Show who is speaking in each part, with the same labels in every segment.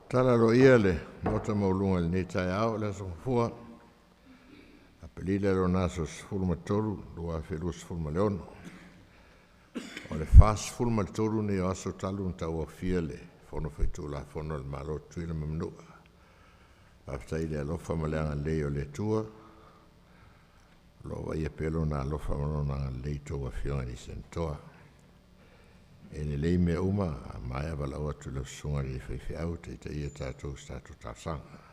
Speaker 1: Tala lo ia le nota maulunga le nei tai au le so fua. A pelile lo nasos fulma toru lua felus fulma leono. O le fas fulma toru ni aso talu nta ua fia le fono Faitulafono le malo tuila mamnua. Aftai le alofa maleanga lei o le tua. Lo wa ia pelo na alofa malona lei toa fionga ni sentoa. E le lei me uma a maia walaua tu le sunga li whaiwhi au te ia tātou statu tāsanga.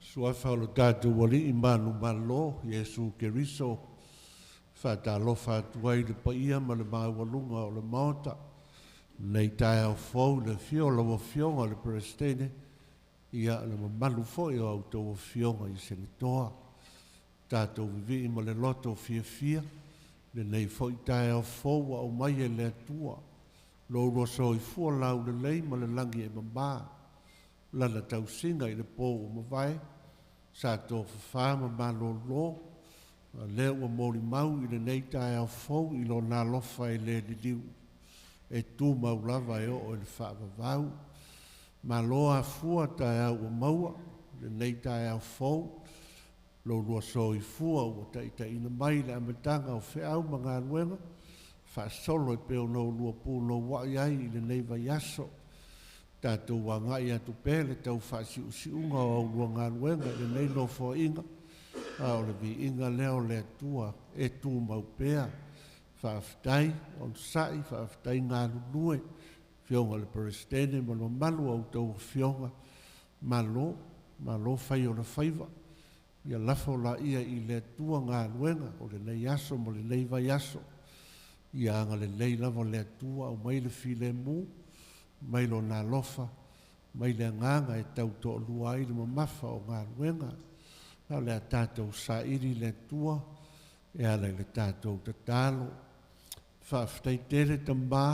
Speaker 2: Sua whalo tātou wali I manu malo, Yesu Keriso, whatalofa atuai le paia ma le mawalunga o le maota, nei tai au fau le fio lawa fionga le prestene, ia le mamalu fo I au tau fionga I senatoa, tātou vivi ma le loto fia, le nei fo I tai au fau au mai e le atua, lo roso I fua lau le lei ma le langi e mamba, lana tau singa I le pō o mawai, sa tō whawhama malolo, leo wa mori mau I le nei tai au fau I lo nā lofa I le liu, e tū mau lava e o le whaavavau, ma loa fua tai au o maua, le nei tai au fau, lo rua so I fua o ta ina mai le amatanga o whiau ma ngā ruenga, wha solo I peo no lua pū no wai ai I le nei vai aso, tātou wanga i atu pēle tau whasi usi unga o ua ngā luenga le nei no fo inga o le vi inga leo le atua e tū mau pēa whaaftai on sai whaaftai ngā lunue fionga le presidente mo lo malu au tau fionga malo whai o le whaiva ia lafo la ia i le atua ngā luenga o le nei aso mo le nei vai aso ia anga le nei lava le atua o mai le file mu mai lo nā lofa mai le nganga e tau to lua i le mamafa o ngā luenga au le a tātou sa iri le atua e ala le tātou tatalo whaaftai tere tamba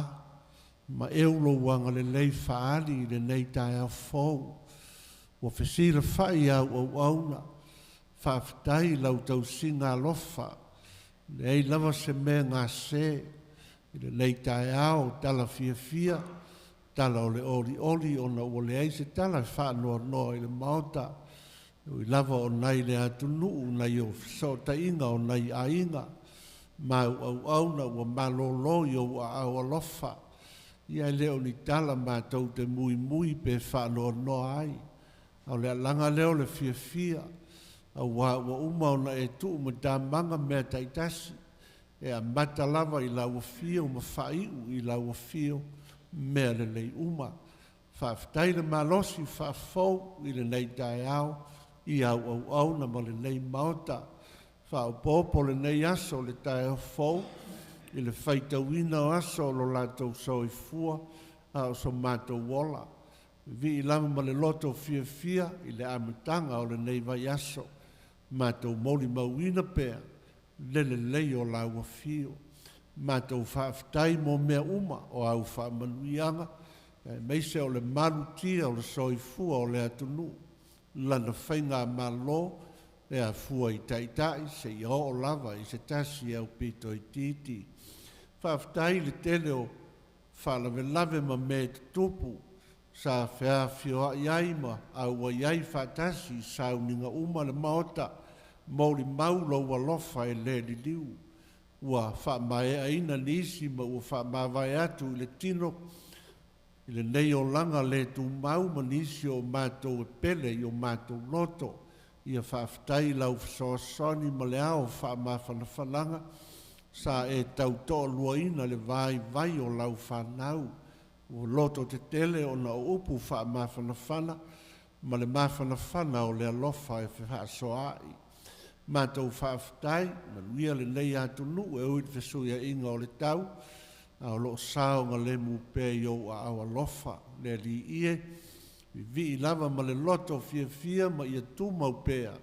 Speaker 2: ma eulo wanga le lei whaali i le nei tae au fau wa whesira whai au auna whaaftai lau tau singa lofa le ei lava se mea ngā se i le nei tae au tala fia tala o le oli o na ua le eise tala whaanoa noa i le maota i lava o nai le atunuu nai o so ta inga o nai a inga ma au na ua malolo i o au alofa ia leo ni tala ma tau te mui pe whaanoa noa ai au le langa leo le fia au wa uma o na e tu ma ta manga mea taitasi e a mata lava i lau fio ma whaiu i lau fio mea le lei uma whaaftai le malosi whaafou i le nei tae au i au na ma le nei maota whaopopo le nei aso le tae au fou i le whaitauina o aso lo latou soi fua au so matou wola vi i lama ma le loto fia i le amatanga o le nei vai aso matou moli mauina pea le lei o lau fio matou whaaftai mo mea uma o au whaamanuianga meise o le malutia o le soifua o le atunu lana whainga malo e a fua i taitai se i o lava i se tasi au pito i titi whaaftai le tele o whalawelave ma me te tupu sa whea fioa iaima au a iai whaatasi sa uninga uma le maota mauri maulo wa lofa e le li liu ua whaamae aina nisi ma ua whaamawai atu i le tino i le nei o langa le tu mau ma nisi o mātou e pele i o mātou loto ia whaaftai lau whasoasoni ma le ao whaamawhanawhananga sa e tau toa luaina le vai o lau whanau o loto te tele o na upu whaamawhanawhana ma le mawhanawhana o le alofa e whaasoai mātou whaaftai, manuia le nei atunu e uit whesuia inga o le tau, au loo saonga le mu pe yo a awa lofa, le li ie, vi i lava ma le loto fia ma ia tu mau pea,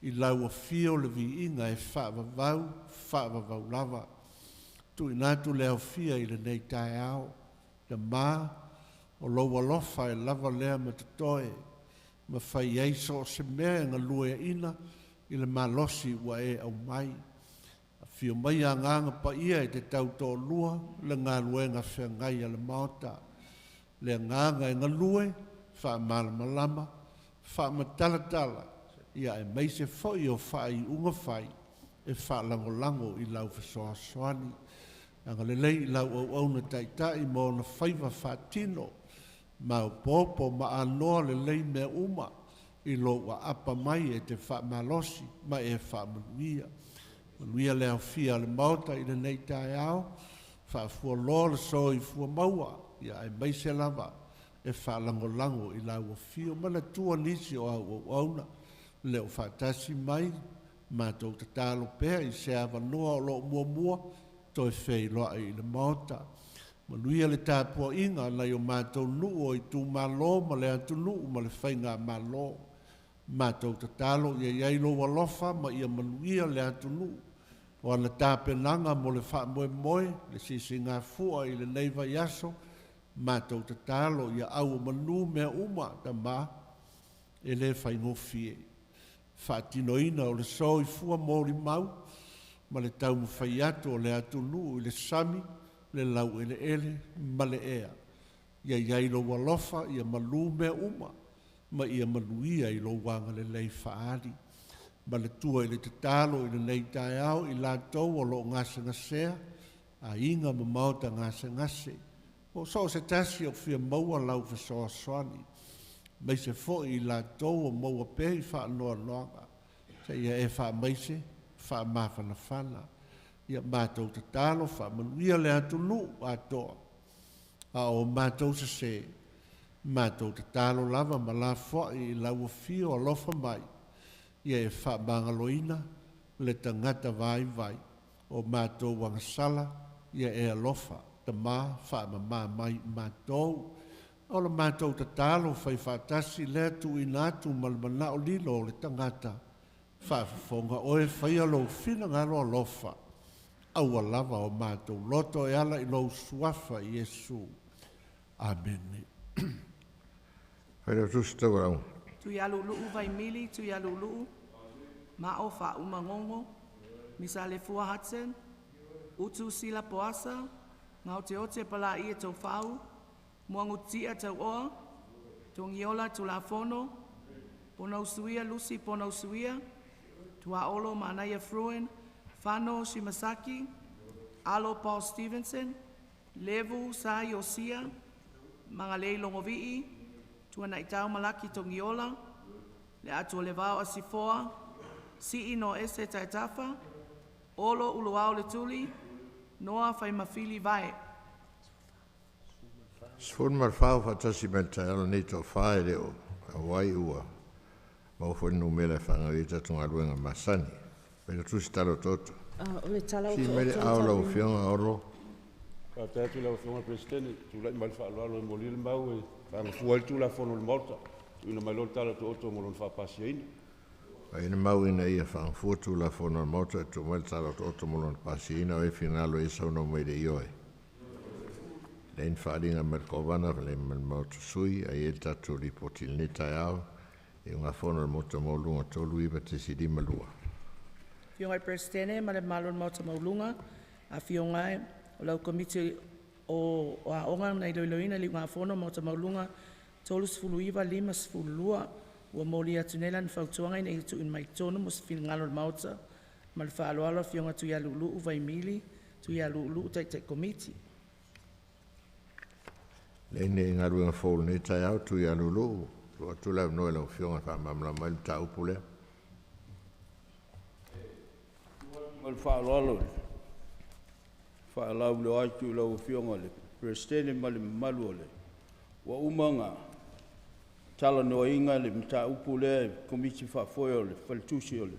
Speaker 2: i laua fio le vi inga e whaavavau lava. Tu inatu leo fia i le nei tae au, le maa, o loa lofa e lava lea ma te toe, ma whai eiso se mea nga lue ina, i le malosi ua e au mai. A fio mai a nganga pa ia e te tau tō lua, le ngā luenga whea ngai a le maota. Le nganga e ngā lue, wha malama, wha matalatala, ia e meise foi o whai unga whai, e wha lango i lau whasoa soani. Anga le lei lau au na taitai mo na whaiva whatino, ma o popo ma anoa le lei mea uma, i lo wa apa mai e te wha malosi, ma e wha manuia. Manuia leo fia le mauta i le nei tae au, wha fua loa le soi fua maua, ia e meise lava, e wha lango i lau o fio, ma le tua nisi o au auna, leo wha tasi mai, ma tau te talo pēr i se awa noa o lo mua, toi whei loa i le mauta. Manuia le tāpua inga, na yo mātou nuo i tū malo, ma le atu nuu, ma le whainga malo. Mātou te talo ia iailo walofa, ma ia manuia le atu nuu. O ana tāpenanga mo le wha moe, le sisi ngā fua i le neiva yaso, mātou te talo ia au manu mea uma ta mā, e le whaingofie. Whaatinoina o le soi fua mōri mau, ma le tau mwhai atu o le atu nuu i le sami, le lau ele, ma le ea. Ia iailo walofa, ia malu mea uma, ma ia maluia i lo wanga le lei whaari. Ma le tua i le te talo i le nei tae au, i la tau o lo ngase ngasea, a inga ma mauta ngase ngase, O so se tasi o fia maua lau fa soa soani. Mai se fo I la tau o maua pehi wha noa noanga. Se ia e wha maise, wha mawhana whana. Ia mātou te tālo wha manuia le atu nu atoa. A o mātou se mātou te tālo lava ma la fo I lau fio alofa mai. Ia e wha mangaloina le tangata vai vai. O mātou wangasala, ia e alofa. Ta mā, wha ma mai mātou. O le mātou te tālo whai whātasi lea tu inatu malmana o lilo le tangata. Whaafonga oe whai alo whina ngaro alofa. Aua lava o mātou loto e ala I lo suafa Iesu. Amen.
Speaker 1: Whai rau tusi tau rau.
Speaker 3: Tui alu luu vai mili, tui alu luu. Mao wha umangongo. Misa le fua hatsen. Utu sila poasa. Ngau te ote pala I e tau whau. Muangu tia tau oa. Tongiola Faitulafono. Pono suia Lucy pono suia. Tua olo manaya fruen. Fono Shimasaki. Alo Paul Stevenson. Levu Sa Yosia. Mangalei Longovii. Tua na itau malaki Tongiola. Le atu le vau asifoa. Si no ese taitafa. Olo uluao le tuli. Noa fai mafili vai.
Speaker 1: Sfun mar whau whatasi menta ala nei tau whae leo a wai ua. Mau whai numele whangarita tunga luenga masani. Pena tusi talo toto. Si mele aula o fionga oro.
Speaker 4: Ka tatu lau fionga presidente, tu lai mal whaalalo e molile mau e whangafua il tu la fono le morta. Tu ina mai lon tala to oto molon whapasia ina.
Speaker 1: Ina mau ina ia whangfutu la fono mota e tu mele talo toto molon pasi ina o e finalo e sauno mai de ioe. Lein wharinga merkovana le mauta sui a e tatu ripoti ni tai au e unga fono mota maulunga tolu iwa te sidi malua.
Speaker 3: Fiongai presidente ma le malon mauta maulunga a fiongai o lau komiti o a onga na iloiloina li unga fono mauta maulunga tolu sfulu iwa lima sfulu lua ua moli atunela ni fautuanga ina itu in mai tonu mo sfil ngalo mauta ma le whaaloalo fionga tu ia lulu vai mili tu ia lulu tai komiti.
Speaker 1: Leine ngā ruenga fōlu nei tai au tu ia lulu. Tua tu lau noe lau fionga wha mamla mai ta upule.
Speaker 4: Mal whaalalo. Whaalau leo aitu lau fionga le. Presidente mali malu le. Wa umanga. Tala noa inga le mta upule komiti whaafoio le. Faltusi le.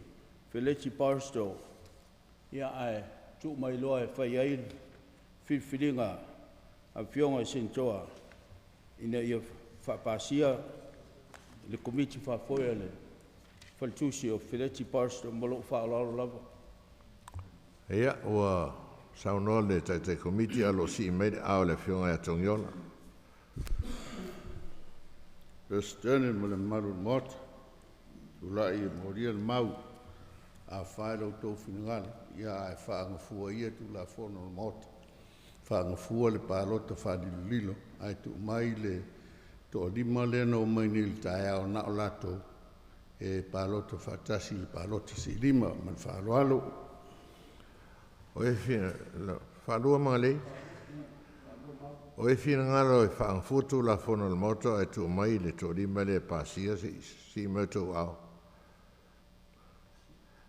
Speaker 4: Feleti Barstow. Ia ai. Tu mai loa e whai ain. Filfilinga. A fionga sentoa. Ina ia whapasia le komiti whaafoia le faltusi o Feleti Barstow molo whaalalo lava.
Speaker 1: Ia, ua saunoa le tai komiti alo si meire au le fionga e Tongiola.
Speaker 5: Presidente mo le maru mota, tulai e moria le mau, a whae lau tau whinangana, ia e whaangafua ia tu la fono le mota. Whaangafua le pālota whaadilulilo, ai tu mai le to lima le no mai ni le tae au na o lato e pālota whaatasi le pālota si lima man whaaloalo.
Speaker 1: O e fina, whaalua mga lei? O e fina ngaro e whaangfutu la fono le moto ai tu mai le to lima le pāsia si mautu au.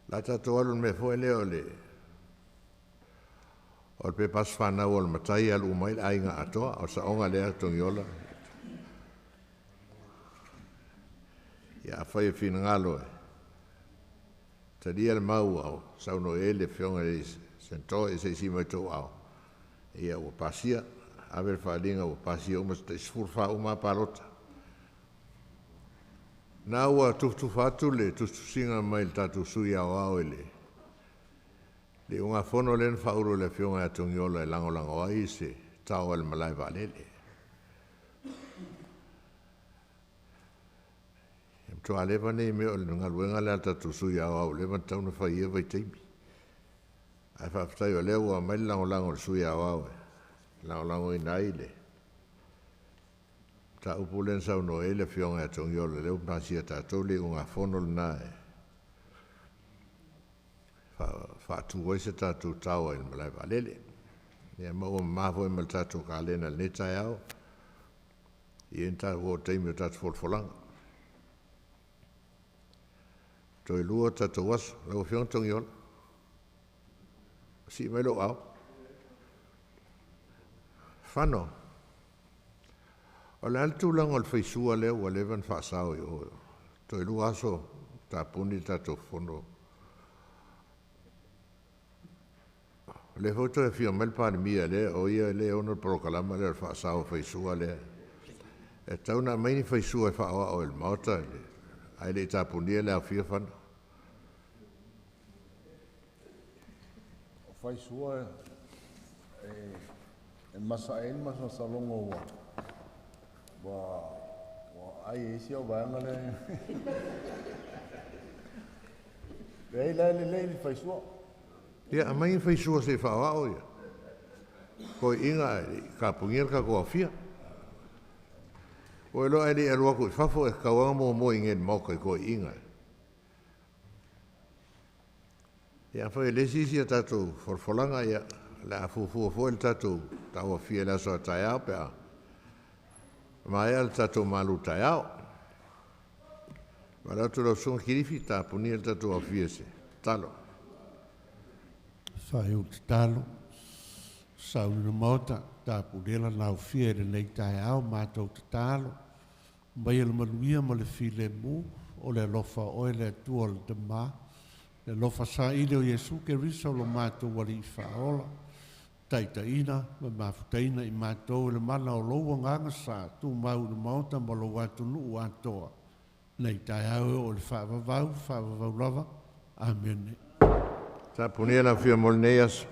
Speaker 1: La tato alun me foe leo le o pe pas whanau o le matai alu mai ainga atoa o sa onga lea Tongiola. Ia whai e whina ngalo e. Tadia le mau au, sauno e le whionga e sento e se si mai tau au. Ia ua pasia, awer whalinga ua pasia umas te sfurwha uma palota. Nā ua tuftu whatu le tustu singa mai le tatu sui au au ele. Le unga fono len whauro le whionga a Tongiola e langolango ai se tau al malai valele. Tua lewa nei mea o le nga luenga le ata tu sui au au lewa tauna whai ia vai teimi. Ai whaftai o leo ua mai langolango le sui au au e. Langolango i nai le. Ta upu len sau no e le whionga a Tongiola leo pasia tātou le unga fono le na e. Whaatu wai se tātou taua il malai valele. Ia mau mafo e mal tatu ka lena le tai au. I enta o teimi o tatu folfolanga. Toi lua tatu waso, lau fiong tongi ola. Si mai lo au. Fono. O le altu lango le feisua leo wa levan whaasao i o. Toi lua aso ta puni tatu fono. Le foto e fio mel pani mia le o ia le ono prokalama le whaasao feisua le. E tauna maini feisua e whaawa o il mauta. Ai le ta puni le a fia whana.
Speaker 5: Fai sua e masael masa salongo wa ai isi o banga le le fai sua
Speaker 1: Ia mai fai sua se whawa o ia. Ko inga ka pungir ka ko afia. O elo ai e roa ko fafo e kawanga mo ingen mo ko inga. Ia foi lesisi tatu forfolanga ia la fufu foi tatu tawa fie la so taia pa. Ma ia tatu malu taia. Ma la tu lo son kirifi ta punir tatu a fiese. Talo.
Speaker 2: Fai o te talo. Sau na mota, ta pudela na o fie de nei tai au, mātou te talo. Mai ele manuia ma le file mu, o le lofa o le tua le te maa. Le lofa sa ile o Yesu ke risa o lo mātou wali i whaola. Taitaina, ma mafutaina i mātou le mana o loua nganga sa, tu mau le mauta ma lo watu nuu atoa. Nei tai au o le whaavavau lava. Amen.
Speaker 1: Ta punir la fia molneas.